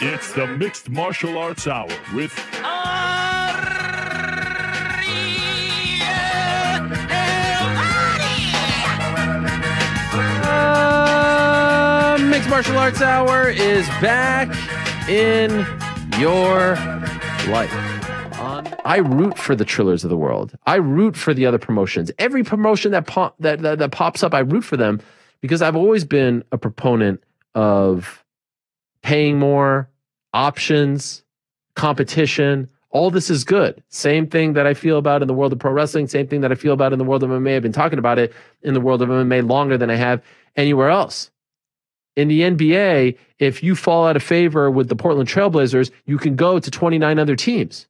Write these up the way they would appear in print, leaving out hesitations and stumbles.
It's the Mixed Martial Arts Hour with Mixed Martial Arts Hour is back in your life. I root for the Trillers of the world. I root for the other promotions. Every promotion that pops up, I root for them because I've always been a proponent of paying more, options, competition. All this is good. Same thing that I feel about in the world of pro wrestling. Same thing that I feel about in the world of MMA. I've been talking about it in the world of MMA longer than I have anywhere else. In the NBA, if you fall out of favor with the Portland Trailblazers, you can go to 29 other teams.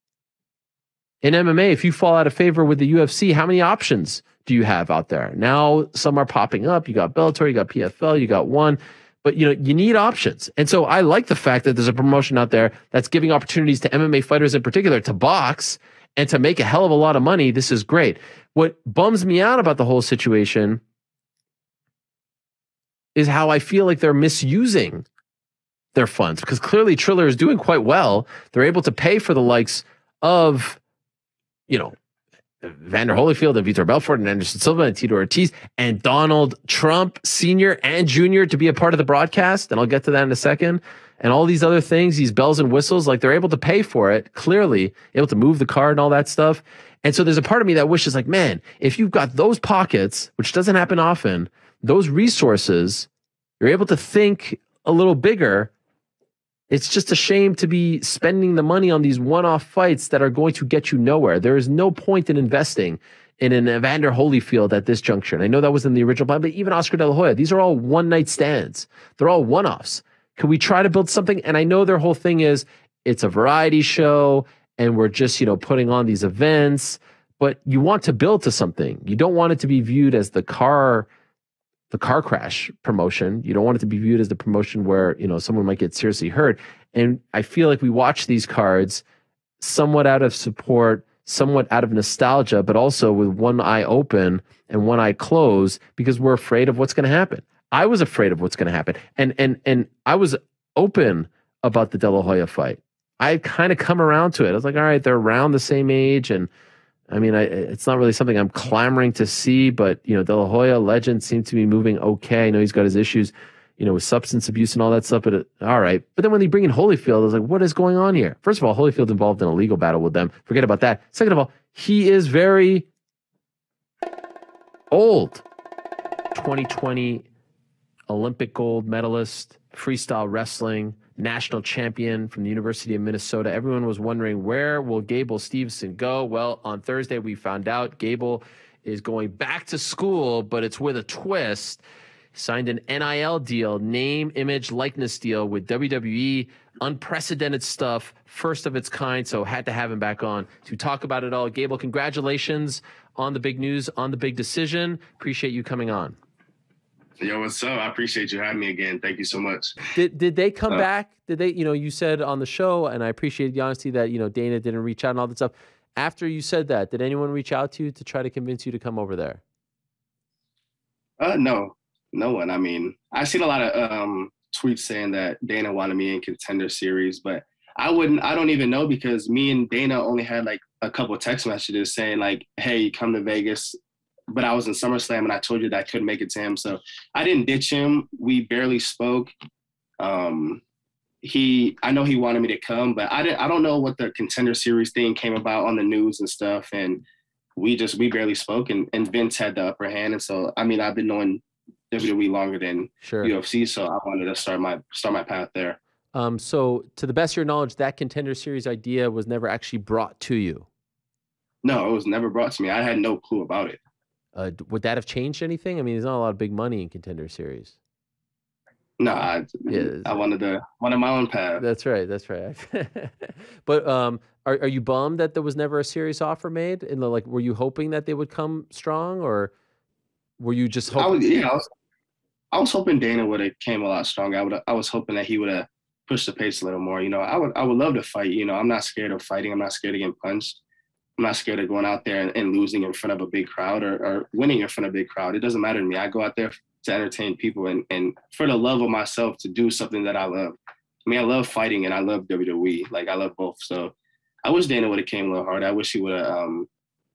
In MMA, if you fall out of favor with the UFC, how many options do you have out there? Now, some are popping up. You got Bellator, you got PFL, you got ONE. But you need options. And so I like the fact that there's a promotion out there that's giving opportunities to MMA fighters in particular to box and to make a hell of a lot of money. This is great. What bums me out about the whole situation is how I feel like they're misusing their funds, because clearly Triller is doing quite well. They're able to pay for the likes of, Vander Holyfield and Vitor Belfort and Anderson Silva and Tito Ortiz and Donald Trump Sr. and Jr. to be a part of the broadcast. And I'll get to that in a second. And all these other things, these bells and whistles, like they're able to pay for it, clearly able to move the card and all that stuff. And so there's a part of me that wishes like, man, if you've got those pockets, which doesn't happen often, those resources, you're able to think a little bigger. It's just a shame to be spending the money on these one-off fights that are going to get you nowhere. There is no point in investing in an Evander Holyfield at this juncture. And I know that was in the original plan, but even Oscar De La Hoya, these are all one-night stands. They're all one-offs. Can we try to build something? And I know their whole thing is it's a variety show and we're just, putting on these events, but you want to build to something. You don't want it to be viewed as the car crash promotion. You don't want it to be viewed as the promotion where, someone might get seriously hurt. And I feel like we watch these cards somewhat out of support, somewhat out of nostalgia, but also with one eye open and one eye closed because we're afraid of what's going to happen. I was afraid of what's going to happen. And I was open about the De La Hoya fight. I kind of come around to it. I was like, all right, they're around the same age, and I mean, it's not really something I'm clamoring to see, but, De La Hoya, legend, seems to be moving okay. I know he's got his issues, with substance abuse and all that stuff, but all right. But then when they bring in Holyfield, I was like, what is going on here? First of all, Holyfield's involved in a legal battle with them. Forget about that. Second of all, he is very old. 2020 Olympic gold medalist, freestyle wrestling, national champion from the University of Minnesota. Everyone was wondering, where will Gable Steveson go? Well, on Thursday, we found out Gable is going back to school, but it's with a twist. He signed an NIL deal, name, image, likeness deal with WWE. Unprecedented stuff, first of its kind, so had to have him back on to talk about it all. Gable, congratulations on the big news, on the big decision. Appreciate you coming on. Yo, what's up? I appreciate you having me again. Thank you so much. Did they come back? Did they, you said on the show, and I appreciate the honesty that, Dana didn't reach out and all that stuff. After you said that, did anyone reach out to you to try to convince you to come over there? No one. I mean, I've seen a lot of tweets saying that Dana wanted me in Contender Series, but I don't even know, because me and Dana only had like a couple of text messages saying like, hey, come to Vegas. But I was in SummerSlam and I told you that I couldn't make it to him. So I didn't ditch him. We barely spoke. I know he wanted me to come, but I don't know what the Contender Series thing came about on the news and stuff. And we barely spoke, and Vince had the upper hand. And so, I mean, I've been knowing WWE longer than UFC. So I wanted to start my path there. So to the best of your knowledge, that Contender Series idea was never actually brought to you? No, it was never brought to me. I had no clue about it. Would that have changed anything? I mean, there's not a lot of big money in Contender Series. No, I wanted my own path. That's right. But are you bummed that there was never a serious offer made? And were you hoping that they would come strong, or were you just hoping? I was hoping Dana would have came a lot stronger. I was hoping that he would have pushed the pace a little more. I would love to fight. I'm not scared of fighting. I'm not scared of getting punched. I'm not scared of going out there and losing in front of a big crowd or winning in front of a big crowd. It doesn't matter to me. I go out there to entertain people and for the love of myself to do something that I love. I mean, I love fighting and I love WWE. Like, I love both. So I wish Dana would have came a little harder. I wish he would have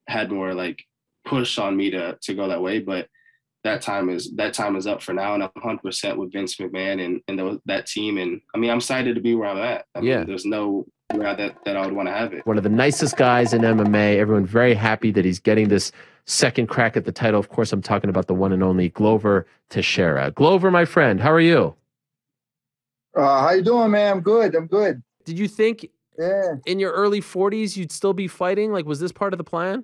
had more like push on me to go that way. But that time is up for now, and I'm 100% with Vince McMahon and that team. And I mean, I'm excited to be where I'm at. I mean, there's no way that I would want to have it. One of the nicest guys in MMA. Everyone very happy that he's getting this second crack at the title. Of course, I'm talking about the one and only Glover Teixeira. Glover, my friend, how are you? How you doing, man? I'm good. Did you think in your early 40s you'd still be fighting? Like, was this part of the plan?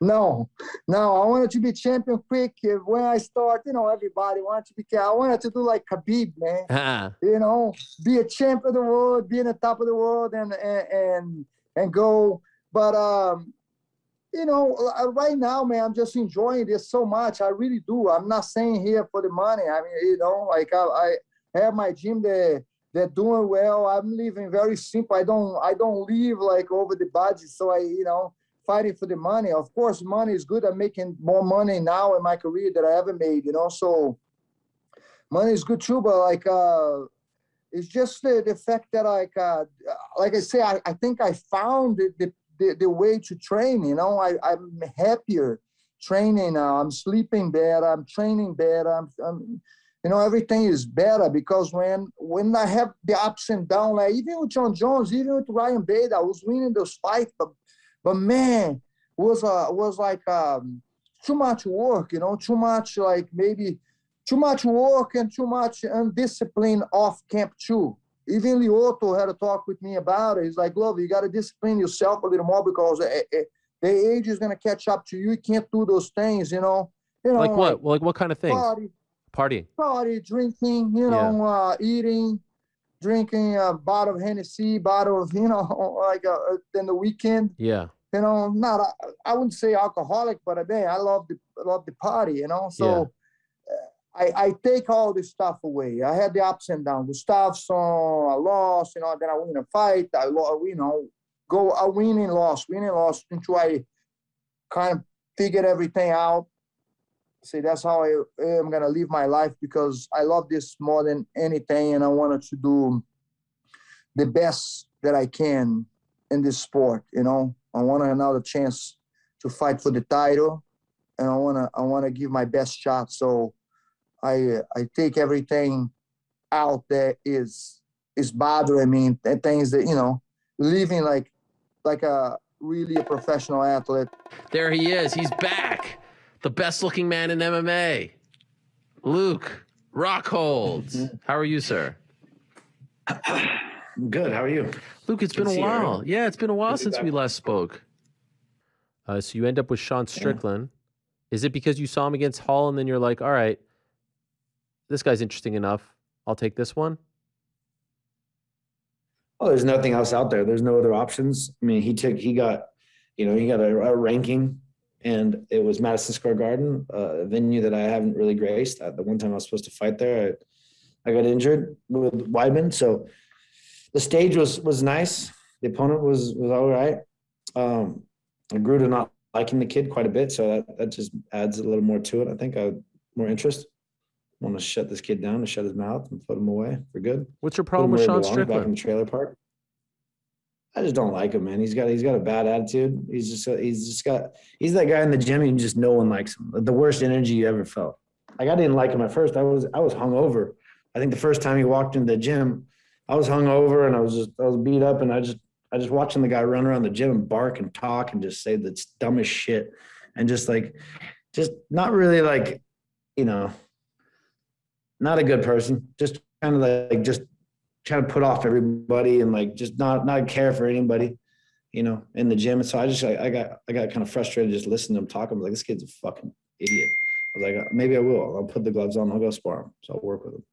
No. I wanted to be champion quick. When I start, everybody wanted to be. I wanted to do like Khabib, man. Be a champ of the world, be in the top of the world, and go. But right now, man, I'm just enjoying this so much. I really do. I'm not saying here for the money. I mean, I have my gym there. They're doing well. I'm living very simple. I don't live like over the budget. So fighting for the money. Of course, money is good. I'm making more money now in my career than I ever made, so money is good too. But it's just the fact that like I say, I think I found the way to train. I'm happier training now. I'm sleeping better. I'm training better. I'm everything is better because when I have the ups and downs, like even with John Jones, even with Ryan Bader, I was winning those fights, but man, was like too much work, too much, like maybe too much work and too much undiscipline off camp too. Even Lyoto had a talk with me about it. He's like, Glover, you got to discipline yourself a little more because the age is going to catch up to you. You can't do those things, Like what? Like what kind of things? Party, drinking, eating, drinking a bottle of Hennessy, bottle of, in the weekend. Yeah. Not, I wouldn't say alcoholic, but man, I love the party, So I take all this stuff away. I had the ups and downs, the stuff, so I lost, then I win a fight. I win and lost until I kind of figured everything out. Say that's how I'm gonna live my life because I love this more than anything, and I wanted to do the best that I can in this sport. I want another chance to fight for the title, and I wanna give my best shot. So I take everything out that is bothering me, and things that living like a really a professional athlete. There he is. He's back. The best looking man in MMA, Luke Rockhold. How are you, sir? Good. How are you? Luke, it's been a while. Yeah, it's been a while since we last spoke. So you end up with Sean Strickland. Yeah. Is it because you saw him against Hall and then you're like, all right, this guy's interesting enough. I'll take this one? Oh, there's nothing else out there. There's no other options. I mean, he got a ranking. And it was Madison Square Garden, a venue that I haven't really graced. The one time I was supposed to fight there, I got injured with Weidman. So the stage was nice. The opponent was all right. I grew to not liking the kid quite a bit. So that just adds a little more to it. I think I had more interest. I want to shut this kid down, to shut his mouth and put him away for good. What's your problem with Sean Strickland? Back in the trailer park. I just don't like him, man. He's got a bad attitude. He's that guy in the gym and just no one likes him. The worst energy you ever felt. Like I didn't like him at first. I was hungover. I think the first time he walked into the gym, I was hungover and I was beat up, and I just watching the guy run around the gym and bark and talk and just say the dumbest shit, and just not really not a good person. Just kind of just trying to put off everybody and just not care for anybody, in the gym. And so I got kind of frustrated just listening to him talk. I was like, this kid's a fucking idiot. I was like, maybe I will. I'll put the gloves on. I'll go spar him. So I'll work with him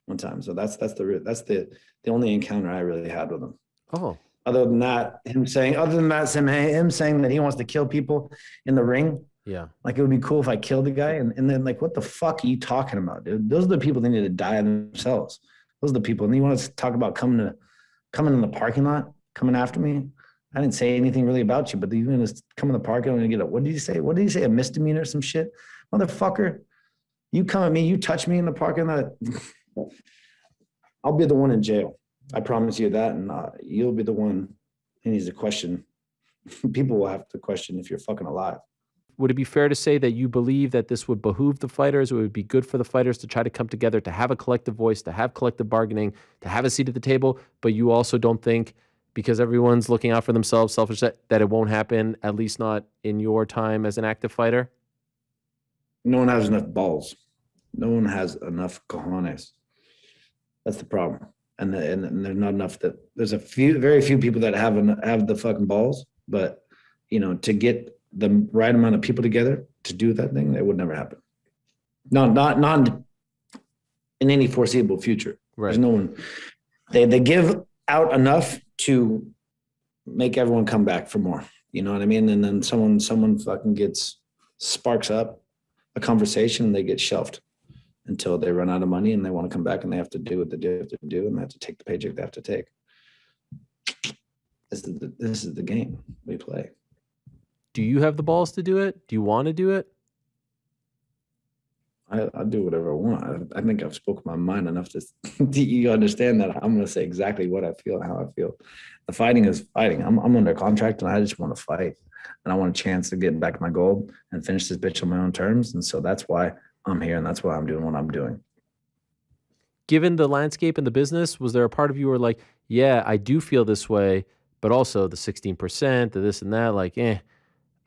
one time. So that's the only encounter I really had with him. Oh, Other than that, him saying that he wants to kill people in the ring. Yeah. Like it would be cool if I killed the guy. And then what the fuck are you talking about, dude? Those are the people that need to die themselves. Those are the people. And you want to talk about coming in the parking lot, coming after me? I didn't say anything really about you, but you're going to come in the parking lot and get what did you say? What did he say? A misdemeanor or some shit? Motherfucker, you come at me, you touch me in the parking lot. I'll be the one in jail. I promise you that, and you'll be the one who needs to question. People will have to question if you're fucking alive. Would it be fair to say that you believe that this would behoove the fighters? It would be good for the fighters to try to come together, to have a collective voice, to have collective bargaining, to have a seat at the table, but you also don't think, because everyone's looking out for themselves, selfish, that it won't happen, at least not in your time as an active fighter? No one has enough balls. No one has enough cojones. That's the problem. And there's not enough that there's very few people that have the fucking balls, but you know, to get the right amount of people together to do that thing, that would never happen. Not in any foreseeable future. Right. There's no one. They give out enough to make everyone come back for more. You know what I mean? And then someone fucking sparks up a conversation and they get shelved until they run out of money and they want to come back and they have to do what they have to do and they have to take the paycheck they have to take. This is the game we play. Do you have the balls to do it? Do you want to do it? I'll do whatever I want. I think I've spoken my mind enough to you understand that I'm going to say exactly what I feel and how I feel. The fighting is fighting. I'm under contract and I just want to fight. And I want a chance to get back my gold and finish this bitch on my own terms. And so that's why I'm here and that's why I'm doing what I'm doing. Given the landscape and the business, was there a part of you where like, yeah, I do feel this way, but also the 16%, the this and that, like, I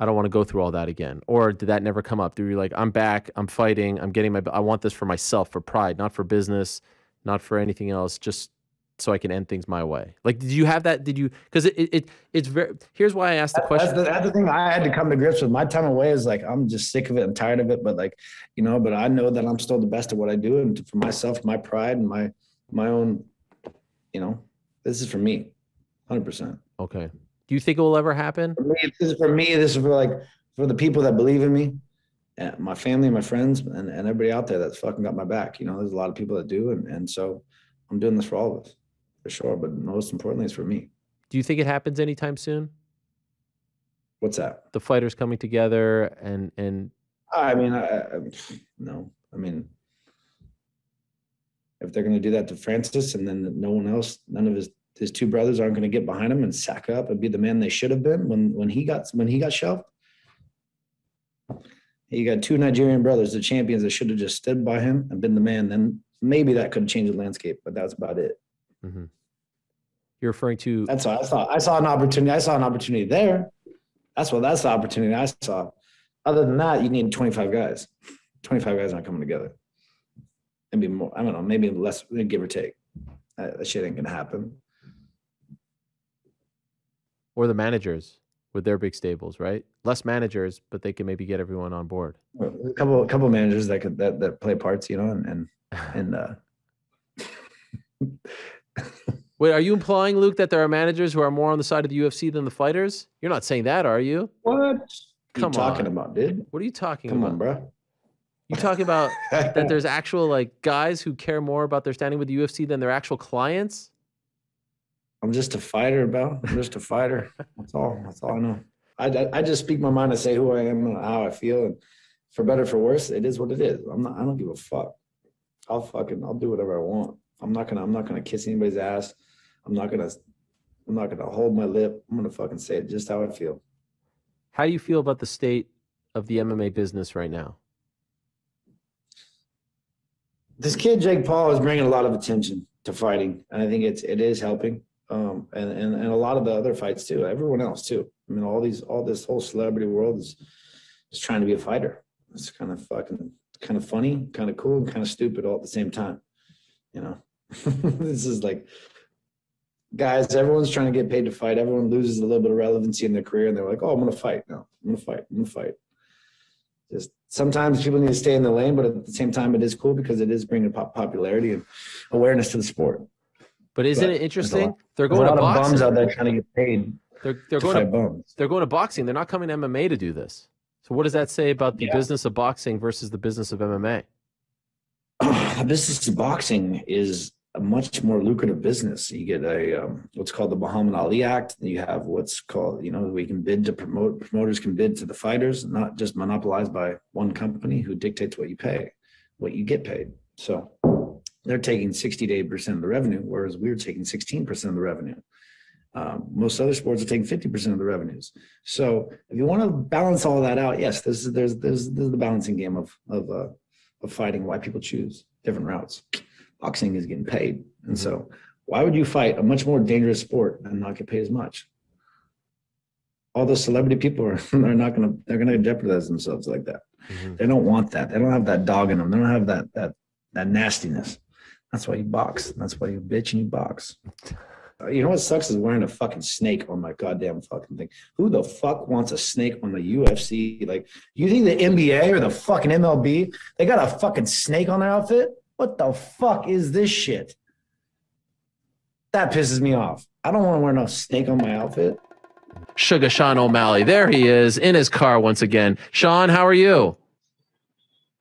don't want to go through all that again? Or did that never come up? Did you like, I'm back, I'm fighting, I'm getting I want this for myself, for pride, not for business, not for anything else, just so I can end things my way? Like, did you have that? Did you, because it's very, here's why I asked the question. That's the thing I had to come to grips with. My time away is like, I'm just sick of it and tired of it. But like, you know, but I know that I'm still the best at what I do. And for myself, my pride and my own, you know, this is for me, 100%. Okay. Do you think it will ever happen? This is for the people that believe in me, and my family, my friends, and everybody out there that's fucking got my back. You know, there's a lot of people that do. And so I'm doing this for all of us, for sure. But most importantly, it's for me. Do you think it happens anytime soon? What's that? The fighters coming together and I mean, no. I mean, if they're going to do that to Francis and then no one else, none of his two brothers aren't going to get behind him and sack up and be the man they should have been when he got shelved. You got two Nigerian brothers, the champions, that should have just stood by him and been the man. Then maybe that could have changed the landscape, but that's about it. Mm-hmm. You're referring to. That's all. I saw an opportunity. I saw an opportunity there. That's the opportunity I saw. Other than that, you need 25 guys. 25 guys aren't coming together. Maybe more. I don't know. Maybe less, give or take. That shit ain't gonna happen. Or the managers with their big stables, right? Less managers, but they can maybe get everyone on board. A couple of managers that play parts, you know, and Wait, are you implying, Luke, that there are managers who are more on the side of the UFC than the fighters? You're not saying that, are you? What? Come you talking about, dude? What are you talking about? Come on, bro. You talking about that there's actual like guys who care more about their standing with the UFC than their actual clients? I'm just a fighter, bro. I'm just a fighter. That's all I know. I just speak my mind and say who I am and how I feel, and for better or for worse, it is what it is. I don't give a fuck. I'll do whatever I want. I'm not gonna kiss anybody's ass. I'm not gonna hold my lip. I'm gonna fucking say it just how I feel. How do you feel about the state of the MMA business right now? This kid Jake Paul is bringing a lot of attention to fighting, and I think it is helping. And a lot of the other fights too. Everyone else too. I mean, all this whole celebrity world is trying to be a fighter. It's kind of funny, kind of cool, and kind of stupid all at the same time. You know, this is like, guys, everyone's trying to get paid to fight. Everyone loses a little bit of relevancy in their career, and they're like, "Oh, I'm going to fight now. I'm going to fight." Just sometimes people need to stay in the lane, but at the same time, it is cool because it is bringing popularity and awareness to the sport. But isn't it interesting? They're going to boxing. A lot of bums out there trying to get paid. They're going to boxing. They're not coming to MMA to do this. So what does that say about the business of boxing versus the business of MMA? The business of boxing is a much more lucrative business. You get what's called the Muhammad Ali Act. You have what's called, we can bid to promoters can bid to the fighters, not just monopolized by one company who dictates what you get paid. So they're taking 60 to 80% of the revenue, whereas we're taking 16% of the revenue. Most other sports are taking 50% of the revenues. So if you want to balance all that out, yes, there's the balancing game of fighting, why people choose different routes. Boxing is getting paid. And so why would you fight a much more dangerous sport and not get paid as much? All those celebrity people they're going to jeopardize themselves like that. They don't want that. They don't have that dog in them. They don't have that nastiness. That's why you box. That's why you bitch and you box. You know what sucks is wearing a fucking snake on my goddamn fucking thing. Who the fuck wants a snake on the UFC? Like, you think the NBA or the fucking MLB, they got a fucking snake on their outfit? What the fuck is this shit? That pisses me off. I don't want to wear no snake on my outfit. Sugar Sean O'Malley. There he is in his car once again. Sean, how are you?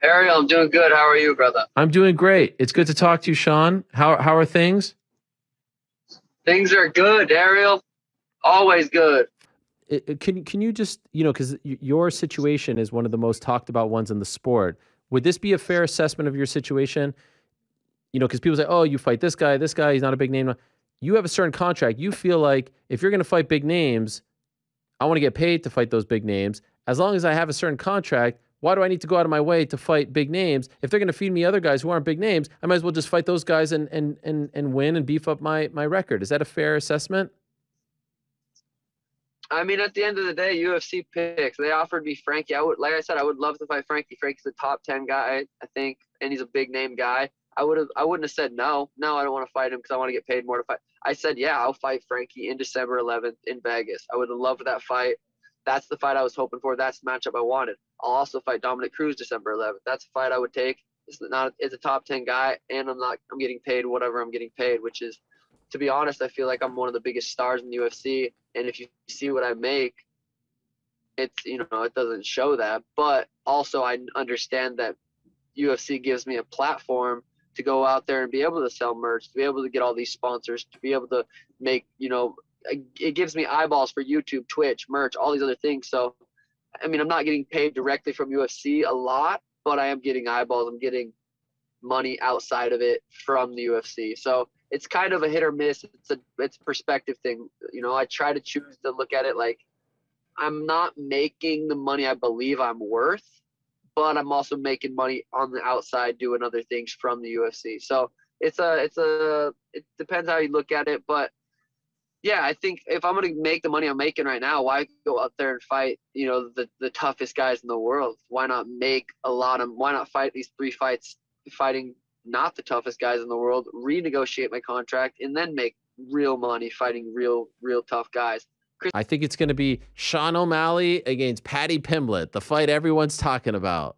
Ariel, I'm doing good. How are you, brother? I'm doing great. It's good to talk to you, Sean. How are things? Things are good, Ariel. Always good. Can you just, because your situation is one of the most talked about ones in the sport. Would this be a fair assessment of your situation? Because people say, oh, you fight this guy, he's not a big name. You have a certain contract. You feel like if you're going to fight big names, I want to get paid to fight those big names. As long as I have a certain contract, why do I need to go out of my way to fight big names? If they're going to feed me other guys who aren't big names, I might as well just fight those guys and win and beef up my record. Is that a fair assessment? I mean, at the end of the day, UFC picks. They offered me Frankie. Like I said, I would love to fight Frankie. Frankie's a top 10 guy, I think, and he's a big name guy. I wouldn't have said no. No, I don't want to fight him because I want to get paid more to fight. I said, yeah, I'll fight Frankie in December 11th in Vegas. I would have loved that fight. That's the fight I was hoping for. That's the matchup I wanted. I'll also fight Dominic Cruz December 11th. That's a fight I would take. It's a top 10 guy, and I'm getting paid whatever I'm getting paid, which is, to be honest, I feel like I'm one of the biggest stars in the UFC. And if you see what I make, it's, it doesn't show that. But also I understand that UFC gives me a platform to go out there and be able to sell merch, to be able to get all these sponsors, to be able to make, it gives me eyeballs for YouTube, Twitch, merch, all these other things. So, I mean, I'm not getting paid directly from UFC a lot, but I am getting eyeballs. I'm getting money outside of it from the UFC. So it's kind of a hit or miss. It's a perspective thing. I try to choose to look at it like I'm not making the money I believe I'm worth, but I'm also making money on the outside doing other things from the UFC. So it depends how you look at it. But yeah, I think if I'm going to make the money I'm making right now, why go out there and fight, the toughest guys in the world? Why not why not fight these 3 fights fighting not the toughest guys in the world, renegotiate my contract, and then make real money fighting real tough guys? I think it's going to be Sean O'Malley against Paddy Pimblett, the fight everyone's talking about.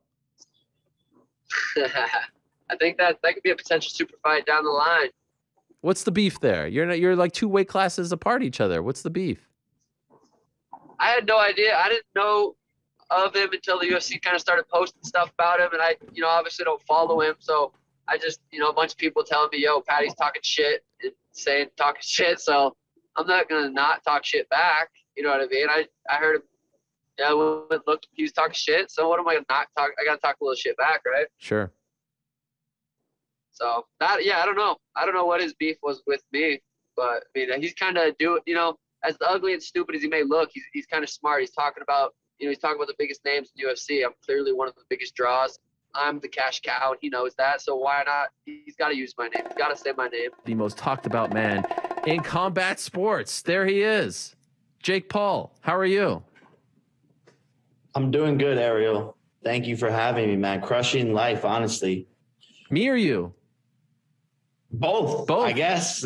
I think that could be a potential super fight down the line. What's the beef there? You're like 2 weight classes apart each other. What's the beef? I had no idea. I didn't know of him until the UFC kind of started posting stuff about him, and I, obviously don't follow him, so I just, a bunch of people telling me, yo, Paddy's talking shit and talking shit, so I'm not going to not talk shit back. You know what I mean? I heard him, look, he was talking shit, so what am I going to not talk? I got to talk a little shit back, right? Sure. So, I don't know. I don't know what his beef was with me, but, I mean, he's kind of as ugly and stupid as he may look, he's kind of smart. He's talking about, the biggest names in UFC. I'm clearly one of the biggest draws. I'm the cash cow, and he knows that. So why not? He's got to use my name. He's got to say my name. The most talked about man in combat sports. There he is. Jake Paul, how are you? I'm doing good, Ariel. Thank you for having me, man. Crushing life, honestly. Me or you? Both. I guess.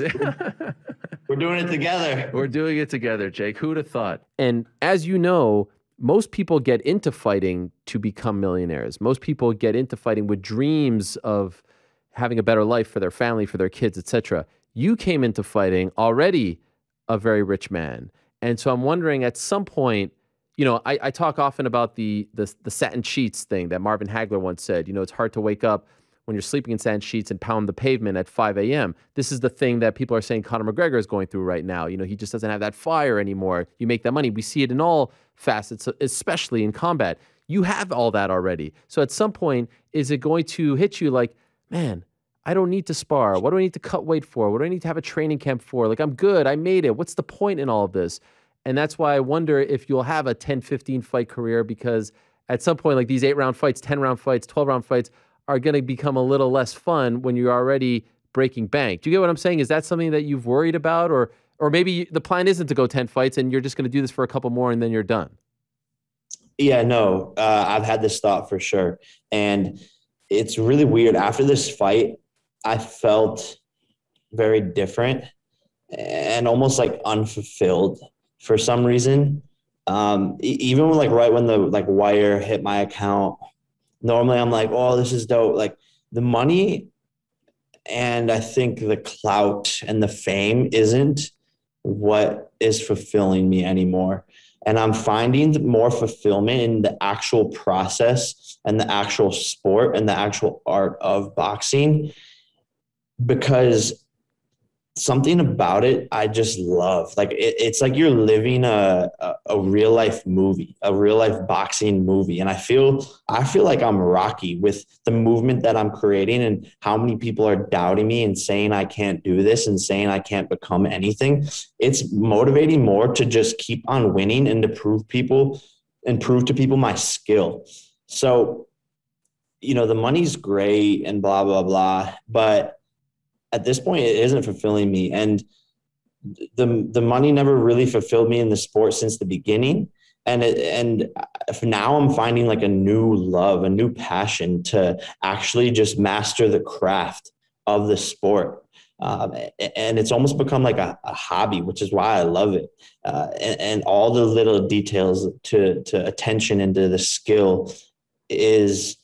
We're doing it together. We're doing it together, Jake. Who'd have thought? And as you know, most people get into fighting to become millionaires. Most people get into fighting with dreams of having a better life for their family, for their kids, etc. You came into fighting already a very rich man. And so I'm wondering, at some point, I talk often about the satin sheets thing that Marvin Hagler once said. It's hard to wake up when you're sleeping in satin sheets and pound the pavement at 5 a.m. This is the thing that people are saying Conor McGregor is going through right now. He just doesn't have that fire anymore. You make that money. We see it in all facets, especially in combat. You have all that already. So at some point, is it going to hit you like, man, I don't need to spar. What do I need to cut weight for? What do I need to have a training camp for? Like, I'm good. I made it. What's the point in all of this? And that's why I wonder if you'll have a 10, 15 fight career, because at some point, like these 8-round fights, 10-round fights, 12-round fights are going to become a little less fun when you're already breaking bank. Do you get what I'm saying? Is that something that you've worried about? Or maybe the plan isn't to go 10 fights and you're just going to do this for a couple more and then you're done? Yeah, no, I've had this thought for sure. And it's really weird. After this fight, I felt very different and almost like unfulfilled for some reason. Even like right when the like wire hit my account, normally I'm like, oh, this is dope. Like the money and I think the clout and the fame isn't what is fulfilling me anymore. And I'm finding more fulfillment in the actual process and the actual sport and the actual art of boxing, because something about it I just love. Like it's like you're living a real life movie, a real life boxing movie. And I feel like I'm Rocky with the movement that I'm creating and how many people are doubting me and saying I can't do this and saying I can't become anything. It's motivating more to just keep on winning and to prove to people my skill. So, the money's great and blah, blah, blah, but at this point, it isn't fulfilling me. And the money never really fulfilled me in the sport since the beginning. And now I'm finding like a new love, a new passion to actually just master the craft of the sport. And it's almost become like a hobby, which is why I love it. And all the little details to attention into the skill is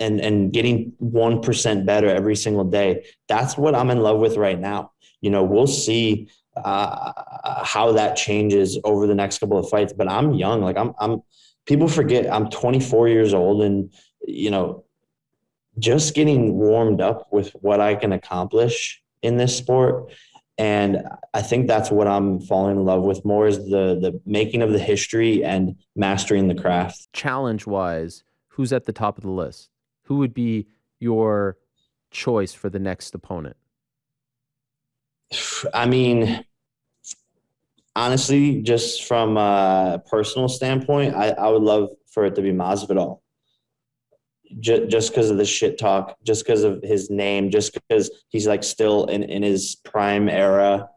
and getting 1% better every single day. That's what I'm in love with right now. We'll see how that changes over the next couple of fights, but I'm young. Like people forget I'm 24 years old and, just getting warmed up with what I can accomplish in this sport. And I think that's what I'm falling in love with more, is the making of the history and mastering the craft. Challenge wise, who's at the top of the list? Who would be your choice for the next opponent? I mean, honestly, just from a personal standpoint, I would love for it to be Masvidal. Just because of the shit talk, just because of his name, just because he's like still in his prime era.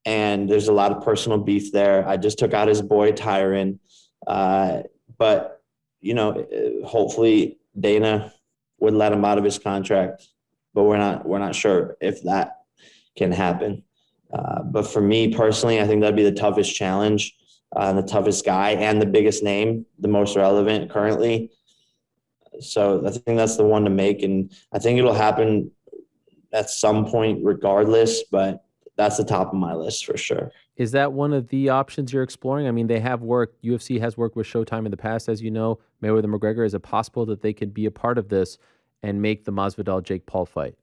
And there's a lot of personal beef there. I just took out his boy Tyron. But, hopefully Dana would let him out of his contract, but we're not sure if that can happen. But for me personally, I think that'd be the toughest challenge, the toughest guy, and the biggest name, the most relevant currently. So I think that's the one to make, and I think it'll happen at some point regardless, but that's the top of my list for sure. Is that one of the options you're exploring? I mean, they have worked, UFC has worked with Showtime in the past, as you know, Mayweather-McGregor. Is it possible that they could be a part of this and make the Masvidal-Jake Paul fight?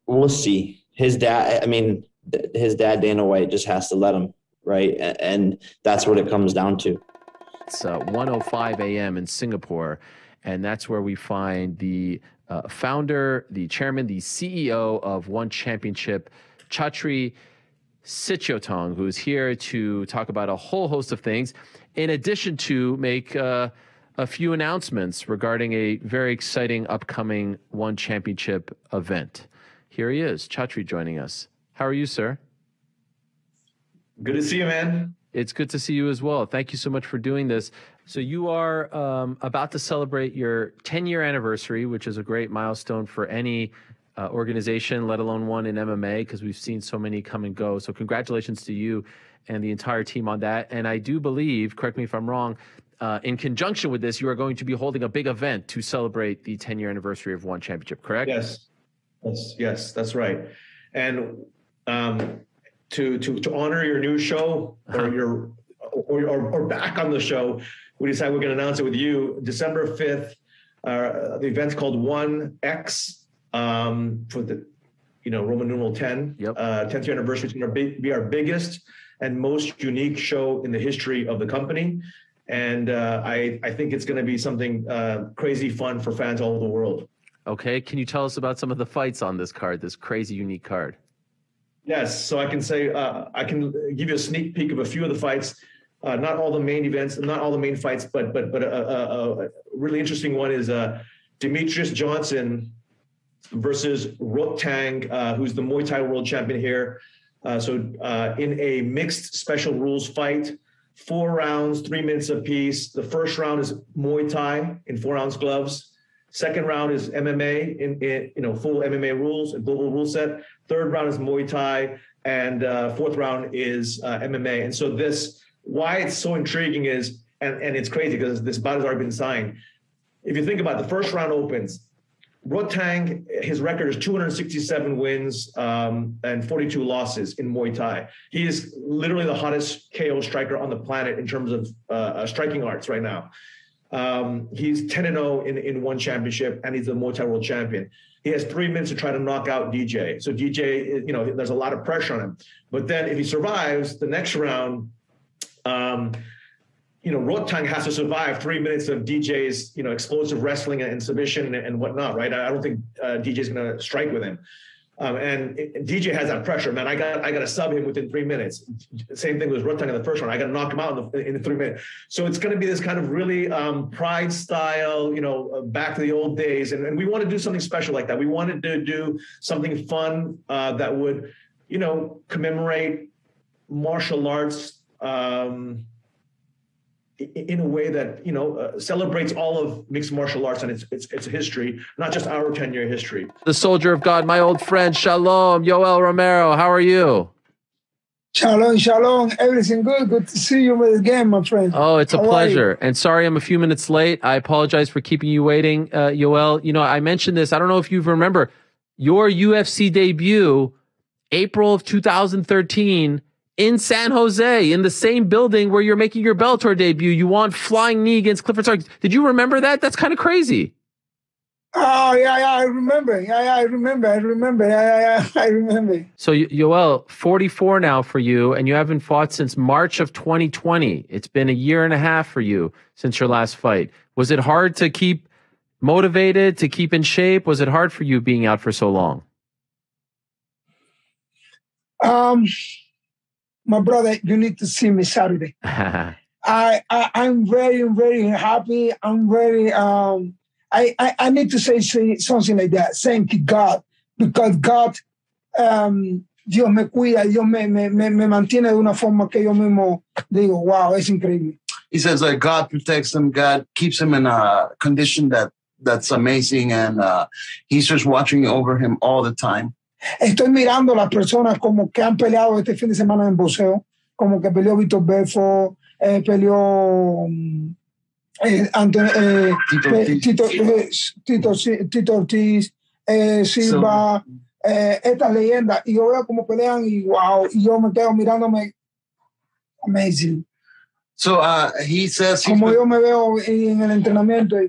We'll see. His dad, Dana White, just has to let him, right? And that's what it comes down to. It's 1:05 a.m. in Singapore, and that's where we find the founder, the chairman, the CEO of One Championship, CHATRI SITYODTONG, who is here to talk about a whole host of things, in addition to make a few announcements regarding a very exciting upcoming One Championship event. Here he is, CHATRI, joining us. How are you, sir? Good to see you, man. It's good to see you as well. Thank you so much for doing this. So you are about to celebrate your 10-year anniversary, which is a great milestone for any organization, let alone one in MMA, because we've seen so many come and go. So congratulations to you and the entire team on that. And I do believe, correct me if I'm wrong, in conjunction with this, you are going to be holding a big event to celebrate the 10-year anniversary of One Championship, correct? Yes, that's right. And to honor your new show or back on the show, we decided we're going to announce it with you. December 5th, the event's called 1X for the Roman numeral 10. Yep. 10th year anniversary. It's going to be our biggest and most unique show in the history of the company. And I think it's going to be something crazy fun for fans all over the world. Okay, can you tell us about some of the fights on this card, this crazy, unique card? Yes, so I can say I can give you a sneak peek of a few of the fights. Not all the main events, not all the main fights, but a really interesting one is Demetrius Johnson versus Rotang, who's the Muay Thai world champion here. In a mixed special rules fight, 4 rounds, 3 minutes apiece. The first round is Muay Thai in 4-ounce gloves. Second round is MMA in full MMA rules and global rule set. Third round is Muay Thai, and fourth round is MMA. And so why it's so intriguing is, and it's crazy because this bout has already been signed. If you think about it, the first round opens, Rotang, his record is 267 wins and 42 losses in Muay Thai. He is literally the hottest KO striker on the planet in terms of striking arts right now. He's 10-0 in one championship, and he's the Muay Thai world champion. He has 3 minutes to try to knock out DJ. So DJ, there's a lot of pressure on him. But then if he survives the next round, Rotang has to survive 3 minutes of DJ's, explosive wrestling and submission and whatnot, right? I don't think DJ's going to strike with him. And DJ has that pressure, man. I got to sub him within 3 minutes. Same thing with Rotang in the first round. I got to knock him out in the 3 minutes. So it's going to be this kind of really pride style, back to the old days. And we want to do something special like that. We wanted to do something fun that would, commemorate martial arts in a way that celebrates all of mixed martial arts and its history, not just our 10-year history. The soldier of God, my old friend, Shalom, YOEL Romero. How are you? Shalom. Everything good? Good to see you again, my friend. Oh, it's a pleasure. And sorry I'm a few minutes late. I apologize for keeping you waiting, YOEL. I mentioned this. I don't know if you remember your UFC debut, April of 2013, in San Jose, in the same building where you're making your Bellator debut. You won flying knee against Clifford Starks. Did you remember that? That's kind of crazy. Oh, yeah, I remember. I remember. So, YOEL, 44 now for you, and you haven't fought since March of 2020. It's been a year and a half for you since your last fight. Was it hard to keep motivated, to keep in shape? Was it hard for you being out for so long? My brother, you need to see me Saturday. I'm very, very happy. I'm very, I need to say something like that. Thank you, God, because God, Dios me cuida, Dios me mantiene de una forma que yo mismo digo, wow, es increíble. He says that God protects him, God keeps him in a condition that's amazing, and he's just watching over him all the time. Estoy mirando a las personas como que han peleado este fin de semana en boxeo, como que peleó Víctor Belfort, peleó Tito Ortiz, Silva, estas leyendas, y yo veo cómo pelean y wow, y yo me quedo mirándome, amazing. So he says, como yo me veo en el entrenamiento.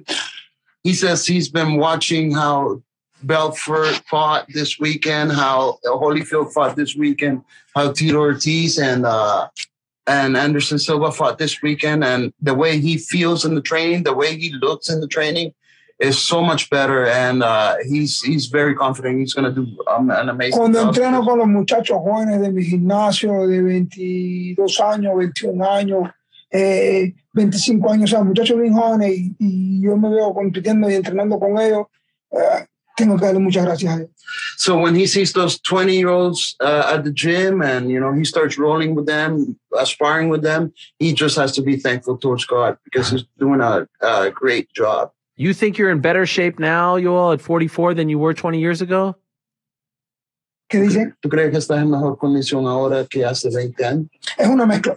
He says he's been watching how Belfort fought this weekend, how Holyfield fought this weekend, how Tito Ortiz and Anderson Silva fought this weekend, and the way he feels in the training, the way he looks in the training is so much better, and he's very confident he's going to do an amazing job. Cuando entreno con los muchachos jóvenes de mi gimnasio de 22 años, 21 años, 25 años, o sea, muchachos bien jóvenes, y yo me veo compitiendo y entrenando con ellos, tengo que darle muchas gracias a él. So when he sees those 20-year-olds at the gym and, he starts rolling with them, sparring with them, he just has to be thankful towards God because he's doing a great job. You think you're in better shape now, YOEL, at 44 than you were 20 years ago? ¿Qué dice? ¿Tú crees que estás en mejor condición ahora que hace 20 años? Es una mezcla.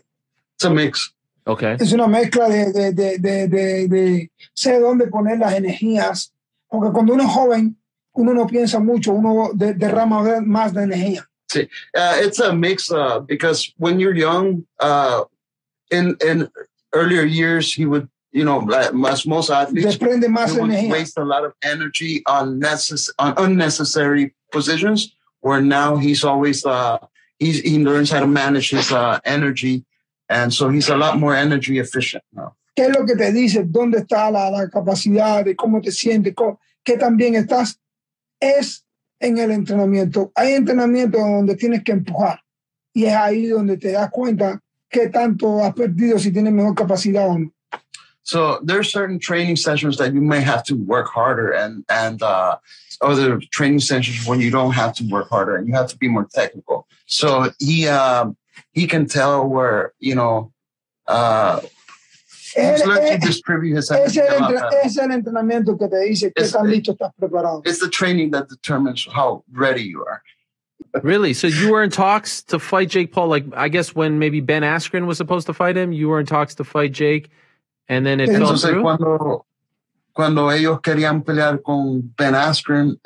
It's a mix. Okay. Es una mezcla de sé dónde poner las energías, porque cuando uno es joven, uno no piensa mucho, uno derrama más de energía. Sí. It's a mix because when you're young, in earlier years, he would, like most athletes, he would waste a lot of energy on unnecessary positions, where now he's always, he learns how to manage his energy, and so he's a lot more energy efficient now. ¿Qué es lo que te dice? ¿Dónde está la capacidad de cómo te sientes? qué tan bien estás es en el entrenamiento. Hay entrenamientos donde tienes que empujar y es ahí donde te das cuenta qué tanto has perdido, si tienes mejor capacidad o no. So there's certain training sessions that you may have to work harder, and other training sessions when you don't have to work harder and you have to be more technical. So he can tell where, he's learned to distribute his energy. Es el entrenamiento que te dice qué tan listo estás preparado. It's the training that determines how ready you are. Really? So you were in talks to fight Jake Paul? Like, I guess when maybe Ben Askren was supposed to fight him, you were in talks to fight Jake, and then it fell through? Cuando ellos querían pelear con Ben Askren,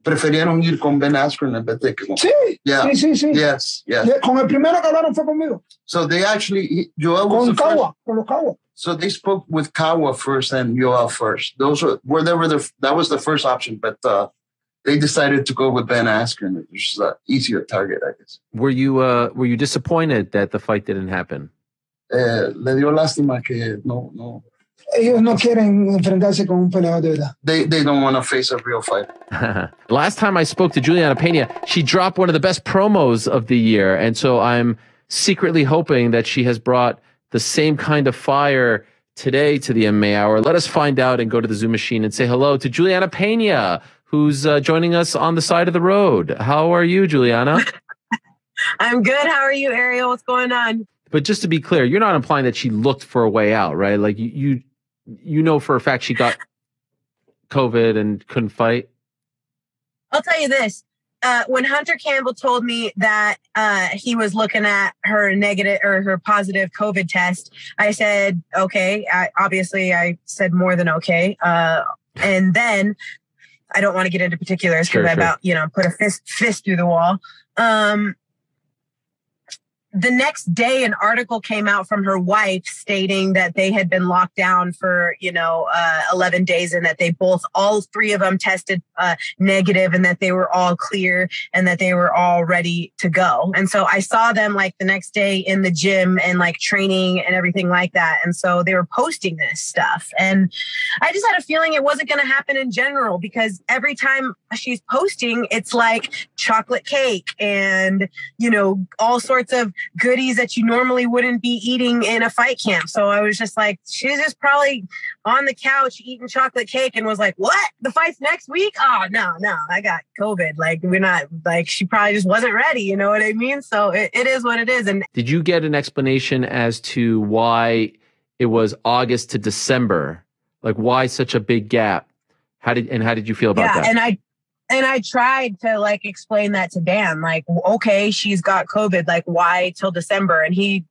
preferieron ir con Ben Askren en vez de que con... Sí, sí. Yes. Con el primero que hablaron fue conmigo. So they actually... Joel was con Kawa, con los Kawa. So they spoke with Kawa first and Yoel first. That was the first option, but they decided to go with Ben Askren, which is an easier target, I guess. Were you disappointed that the fight didn't happen? Le dio lástima que no. Ellos no quieren enfrentarse con un peleador de verdad. They don't want to face a real fight. Last time I spoke to Juliana Pena, she dropped one of the best promos of the year. And so I'm secretly hoping that she has brought the same kind of fire today to the MMA Hour. Let us find out and go to the Zoom machine and say hello to Juliana Pena, who's joining us on the side of the road. How are you, Juliana? I'm good. How are you, Ariel? What's going on? But just to be clear, you're not implying that she looked for a way out, right? Like you know for a fact she got COVID and couldn't fight? I'll tell you this. When Hunter Campbell told me that he was looking at her negative or her positive COVID test, I said, okay. I said more than okay. And then I don't want to get into particulars because I about, put a fist through the wall. The next day, an article came out from her wife stating that they had been locked down for, 11 days and that all three of them tested negative and that they were all clear and that they were all ready to go. And so I saw them like the next day in the gym and like training and everything like that. And so they were posting this stuff. And I just had a feeling it wasn't going to happen in general because every time she's posting, it's like chocolate cake and, all sorts of goodies that you normally wouldn't be eating in a fight camp. So I was just like, she's just probably on the couch eating chocolate cake and was like, what? The fight's next week? Oh, no, I got COVID. Like, we're not, like, she probably just wasn't ready. You know what I mean? So it is what it is. And did you get an explanation as to why it was August to December? Like, why such a big gap? How did you feel about that? And I tried to like explain that to Dan, like, okay, she's got COVID, like why till December? And he,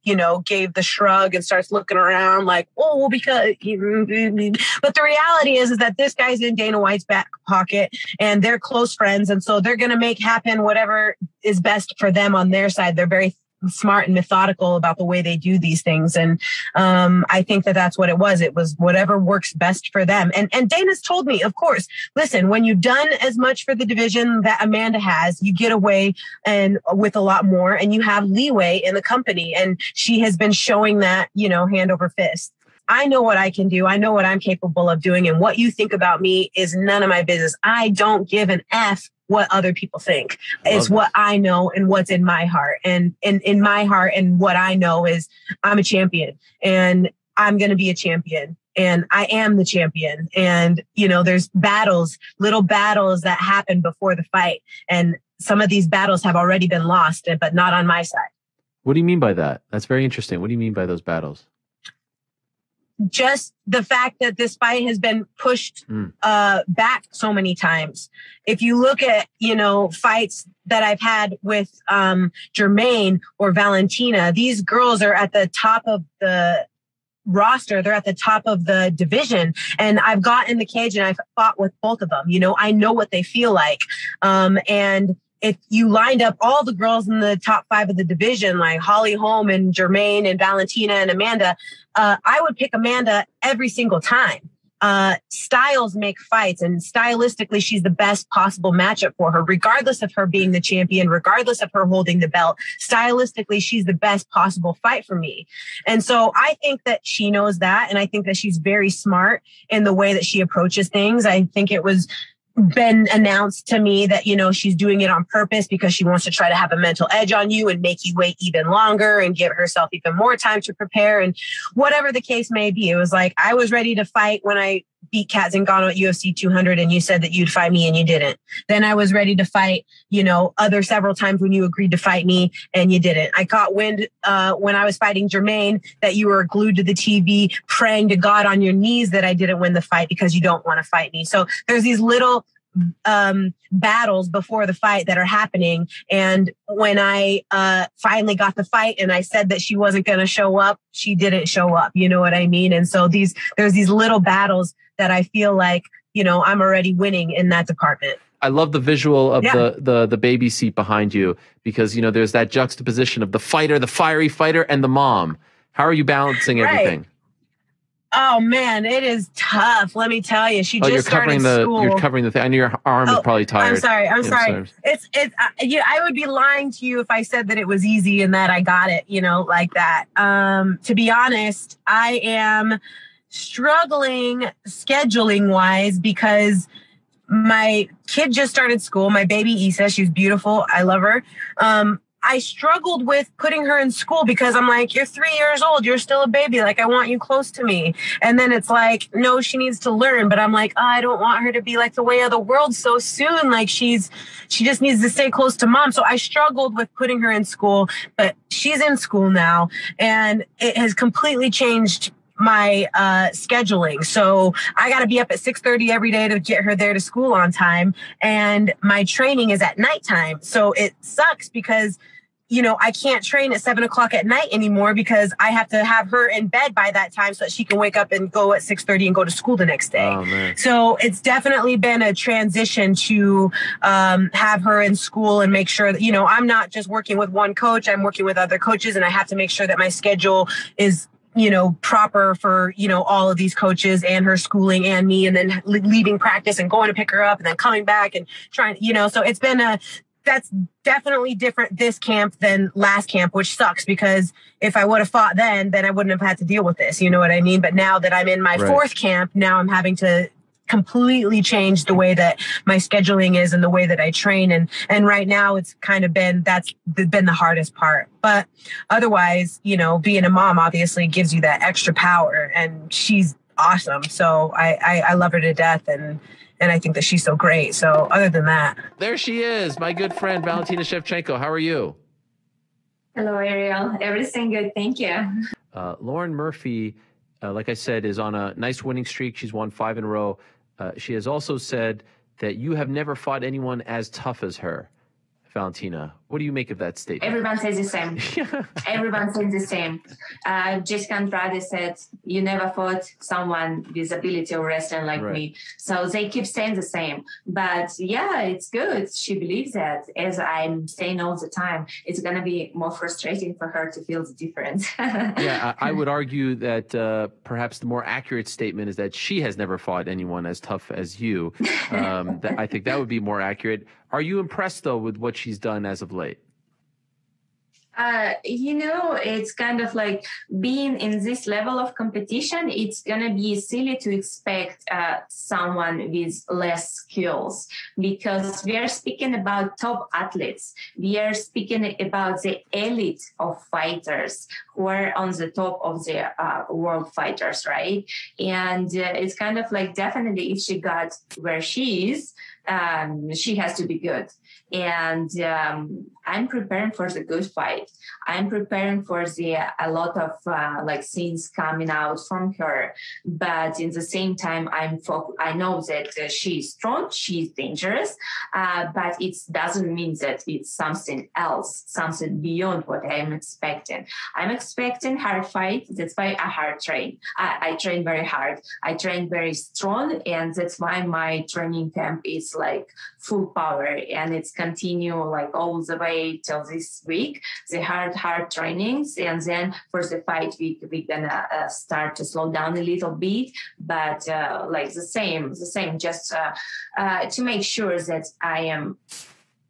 gave the shrug and starts looking around like, oh, because, but the reality is that this guy's in Dana White's back pocket and they're close friends. And so they're going to make happen whatever is best for them on their side. They're very smart and methodical about the way they do these things. And I think that that's what it was. It was whatever works best for them. And Dana's told me, of course, listen, when you've done as much for the division that Amanda has, you get away and with a lot more and you have leeway in the company. And she has been showing that, hand over fist. I know what I can do. I know what I'm capable of doing. And what you think about me is none of my business. I don't give an F what other people think. It's what I know and what's in my heart. And in my heart and what I know is I'm a champion and I'm going to be a champion and I am the champion. And, there's little battles that happen before the fight. And some of these battles have already been lost, but not on my side. What do you mean by that? That's very interesting. What do you mean by those battles? Just the fact that this fight has been pushed back so many times. If you look at, fights that I've had with Jermaine or Valentina, these girls are at the top of the roster. They're at the top of the division. And I've got in the cage and I've fought with both of them. I know what they feel like. And if you lined up all the girls in the top 5 of the division, like Holly Holm and Jermaine and Valentina and Amanda, I would pick Amanda every single time. styles make fights, and stylistically, she's the best possible matchup for her, regardless of her being the champion, regardless of her holding the belt. Stylistically, she's the best possible fight for me. And so I think that she knows that. And I think that she's very smart in the way that she approaches things. I think it was been announced to me that, you know, she's doing it on purpose because she wants to try to have a mental edge on you and make you wait even longer and give herself even more time to prepare, and whatever the case may be. It was like, I was ready to fight when I beat Kat Zingano at UFC 200 and you said that you'd fight me and you didn't. Then I was ready to fight, you know, several times when you agreed to fight me and you didn't. I caught wind when I was fighting Jermaine that you were glued to the TV praying to God on your knees that I didn't win the fight because you don't want to fight me. So there's these little battles before the fight that are happening. And when I finally got the fight and I said that she wasn't going to show up, she didn't show up. You know what I mean? And so there's these little battles that I feel like, you know, I'm already winning in that department. I love the visual of the baby seat behind you, because, you know, there's that juxtaposition of the fighter, the fiery fighter, and the mom. How are you balancing everything? Oh man, it is tough. Let me tell you. She just started school. You're covering the thing. I know your arm is probably tired. I'm sorry. It's I would be lying to you if I said that it was easy and that I got it, you know, like that. To be honest, I am struggling scheduling wise because my kid just started school. My baby Issa, she's beautiful. I love her. I struggled with putting her in school because I'm like, you're 3 years old. You're still a baby. Like, I want you close to me. And then it's like, no, she needs to learn. But I'm like, I don't want her to be like the way of the world so soon. Like she just needs to stay close to mom. So I struggled with putting her in school, but she's in school now and it has completely changed my scheduling. So I got to be up at 6:30 every day to get her there to school on time. And my training is at nighttime. So it sucks because, you know, I can't train at 7 o'clock at night anymore because I have to have her in bed by that time so that she can wake up and go at 6:30 and go to school the next day. Oh, man. So it's definitely been a transition to have her in school and make sure that, you know, I'm not just working with one coach, I'm working with other coaches, and I have to make sure that my schedule is, you know, proper for, you know, all of these coaches and her schooling and me, and then leaving practice and going to pick her up and then coming back and trying, you know, so it's been that's definitely different this camp than last camp, which sucks because if I would have fought then I wouldn't have had to deal with this. You know what I mean? But now that I'm in my fourth camp, now I'm having to completely change the way that my scheduling is and the way that I train. And right now it's kind of that's been the hardest part. But otherwise, you know, being a mom obviously gives you that extra power, and she's awesome. So I love her to death, and I think that she's so great. So other than that. There she is, my good friend, Valentina Shevchenko. How are you? Hello, Ariel. Everything good. Thank you. Lauren Murphy, like I said, is on a nice winning streak. She's won 5 in a row. She has also said that you have never fought anyone as tough as her. Valentina, what do you make of that statement? Everyone says the same. Everyone says the same. Jessica Andrade said, you never fought someone with ability of wrestling like me. So they keep saying the same. But yeah, it's good. She believes that. As I'm saying all the time, it's going to be more frustrating for her to feel the difference. Yeah, I would argue that perhaps the more accurate statement is that she has never fought anyone as tough as you. I think that would be more accurate. Are you impressed, though, with what she's done as of late? You know, it's kind of like being in this level of competition, it's going to be silly to expect someone with less skills, because we are speaking about top athletes. We are speaking about the elite of fighters who are on the top of the world fighters, right? And it's kind of like, definitely if she got where she is, she has to be good. And I'm preparing for the good fight. I'm preparing for a lot of like scenes coming out from her. But in the same time, I know that she's strong, she's dangerous, but it doesn't mean that it's something else, something beyond what I'm expecting. I'm expecting hard fight. That's why I hard train. I train very hard. I train very strong, and that's why my training camp is it's like full power, and it's continue like all the way till this week, the hard trainings, and then for the fight week we're gonna start to slow down a little bit, but like the same, just to make sure that I am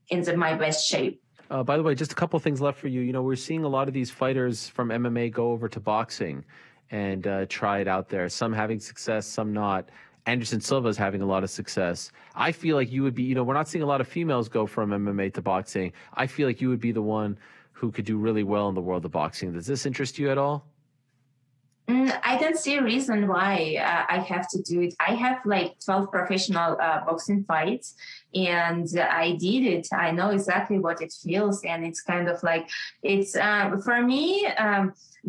in my best shape. By the way, just a couple of things left for you. You know, we're seeing a lot of these fighters from MMA go over to boxing and try it out there. Some having success, some not. Anderson Silva is having a lot of success. I feel like you would be, you know, we're not seeing a lot of females go from MMA to boxing. I feel like you would be the one who could do really well in the world of boxing. Does this interest you at all? I don't see a reason why I have to do it. I have like 12 professional boxing fights, and I did it. I know exactly what it feels, and it's kind of like, it's for me,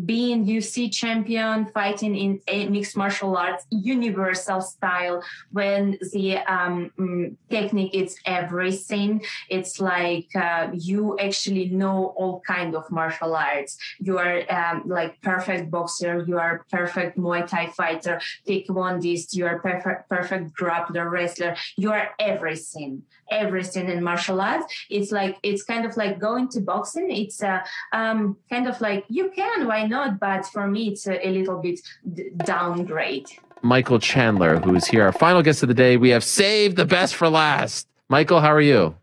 being UFC champion, fighting in a mixed martial arts, universal style, when the technique is everything. It's like you actually know all kind of martial arts. You are like perfect boxer, you are perfect Muay Thai fighter, taekwondist, you are perfect grappler, wrestler. You are everything in martial arts. It's like, it's kind of like going to boxing. It's kind of like, you can, why not? But for me, it's a little bit downgrade. Michael Chandler, who is here, our final guest of the day. We have saved the best for last. Michael, how are you?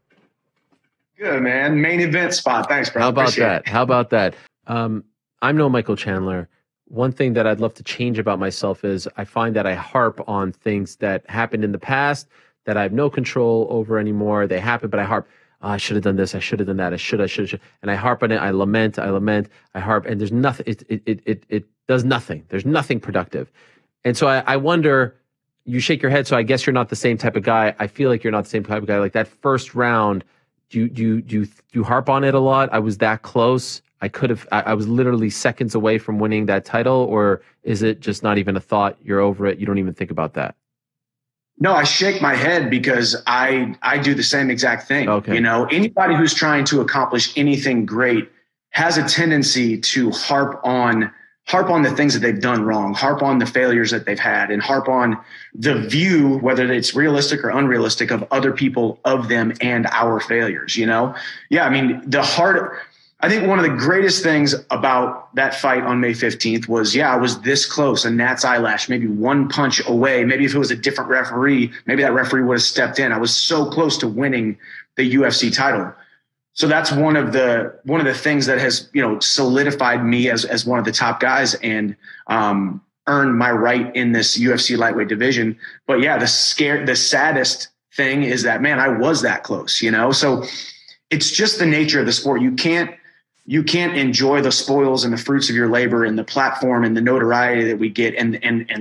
Good, man. Main event spot. Thanks, bro. How about that? How about that? I'm no Michael Chandler. One thing that I'd love to change about myself is I find that I harp on things that happened in the past that I have no control over anymore. They happen, but I harp. Oh, I should have done this. I should have done that. I should. And I harp on it. I lament. I harp. And there's nothing. It does nothing. There's nothing productive. And so I wonder, you shake your head. So I guess you're not the same type of guy. I feel like you're not the same type of guy. Like that first round, do you harp on it a lot? I was that close. I was literally seconds away from winning that title. Or is it just not even a thought? You're over it. You don't even think about that. No, I shake my head because I do the same exact thing. Okay. You know, anybody who's trying to accomplish anything great has a tendency to harp on the things that they've done wrong, harp on the failures that they've had, and harp on the view, whether it's realistic or unrealistic, of other people, of them, and our failures, you know? Yeah, I mean, I think one of the greatest things about that fight on May 15th was, I was this close, a gnat's eyelash, maybe one punch away. Maybe if it was a different referee, maybe that referee would have stepped in. I was so close to winning the UFC title. So that's one of the things that has, you know, solidified me as one of the top guys and earned my right in this UFC lightweight division. But yeah, the saddest thing is that, man, I was that close, you know? So it's just the nature of the sport. You can't enjoy the spoils and the fruits of your labor and the platform and the notoriety that we get and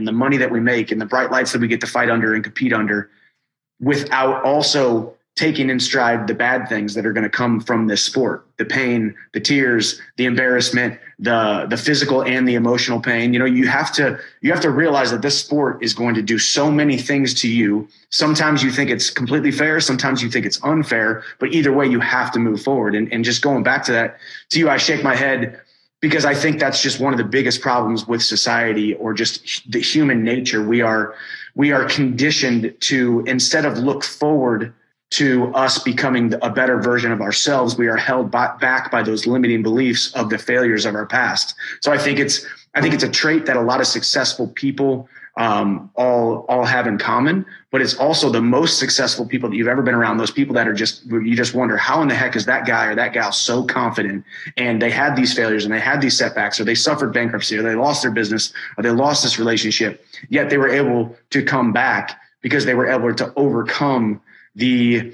the money that we make and the bright lights that we get to fight under and compete under without also taking in stride the bad things that are going to come from this sport, the pain, the tears, the embarrassment, the physical and the emotional pain. You know, you have to realize that this sport is going to do so many things to you. Sometimes you think it's completely fair. Sometimes you think it's unfair, but either way, you have to move forward. And just going back to that, to you, I shake my head because I think that's just one of the biggest problems with society or just the human nature. We are conditioned to, instead of look forward to us becoming a better version of ourselves, we are held back by those limiting beliefs of the failures of our past. So I think it's a trait that a lot of successful people all have in common, but it's also the most successful people that you've ever been around. Those people that you just wonder, how in the heck is that guy or that gal so confident? And they had these failures and they had these setbacks, or they suffered bankruptcy, or they lost their business, or they lost this relationship, yet they were able to come back because they were able to overcome the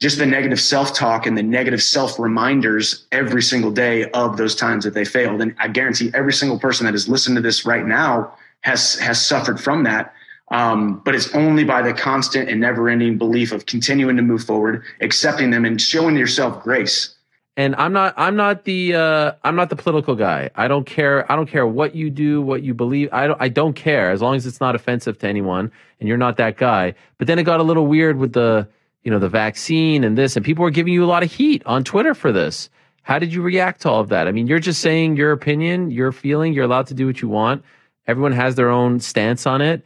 negative self-talk and the negative self-reminders every single day of those times that they failed. And I guarantee every single person that is listening to this right now has suffered from that. But it's only by the constant and never-ending belief of continuing to move forward, accepting them, and showing yourself grace. And I'm not the political guy. I don't care what you do, what you believe. I don't care, as long as it's not offensive to anyone and you're not that guy. But then it got a little weird with the vaccine and this, and people were giving you a lot of heat on Twitter for this. How did you react to all of that? I mean, you're just saying your opinion, your feeling, you're allowed to do what you want. Everyone has their own stance on it.